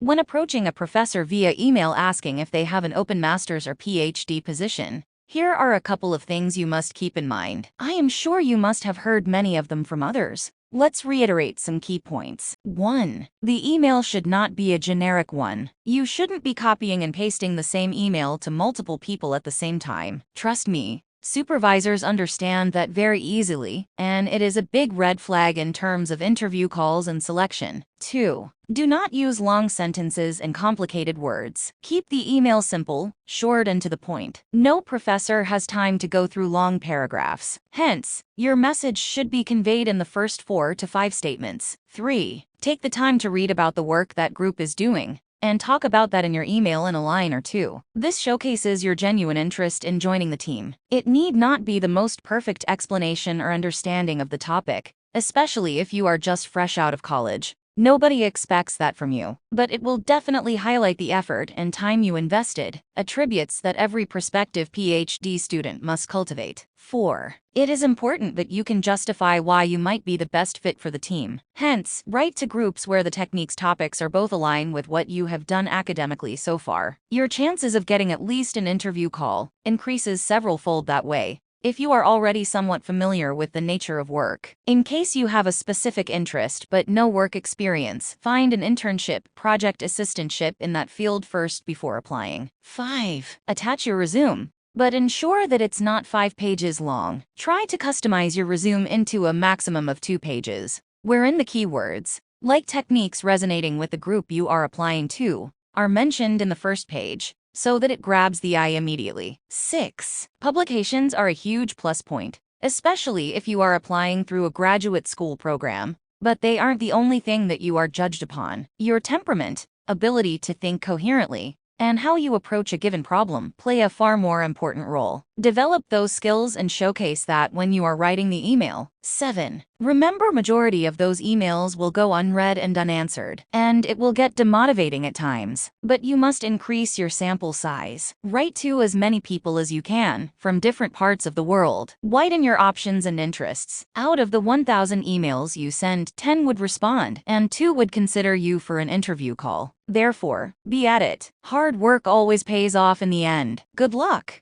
When approaching a professor via email asking if they have an open master's or PhD position, here are a couple of things you must keep in mind. I am sure you must have heard many of them from others. Let's reiterate some key points. 1. The email should not be a generic one. You shouldn't be copying and pasting the same email to multiple people at the same time. Trust me, supervisors understand that very easily, and it is a big red flag in terms of interview calls and selection. 2. Do not use long sentences and complicated words. Keep the email simple, short, and to the point. No professor has time to go through long paragraphs. Hence, your message should be conveyed in the first 4 to 5 statements. 3. Take the time to read about the work that group is doing, and talk about that in your email in a line or 2. This showcases your genuine interest in joining the team. It need not be the most perfect explanation or understanding of the topic, especially if you are just fresh out of college. Nobody expects that from you, but it will definitely highlight the effort and time you invested, attributes that every prospective PhD student must cultivate. 4. It is important that you can justify why you might be the best fit for the team. Hence, write to groups where the techniques topics are both align with what you have done academically so far. Your chances of getting at least an interview call increases several-fold that way, if you are already somewhat familiar with the nature of work. In case you have a specific interest but no work experience, find an internship, project assistantship in that field first before applying. 5. Attach your resume, but ensure that it's not 5 pages long. Try to customize your resume into a maximum of 2 pages, wherein the keywords, like techniques resonating with the group you are applying to, are mentioned in the first page, so that it grabs the eye immediately. 6. Publications are a huge plus point, especially if you are applying through a graduate school program, but they aren't the only thing that you are judged upon. Your temperament, ability to think coherently, and how you approach a given problem play a far more important role. Develop those skills and showcase that when you are writing the email. 7. Remember, majority of those emails will go unread and unanswered, and it will get demotivating at times. But you must increase your sample size. Write to as many people as you can, from different parts of the world. Widen your options and interests. Out of the 1,000 emails you send, 10 would respond, and 2 would consider you for an interview call. Therefore, be at it. Hard work always pays off in the end. Good luck!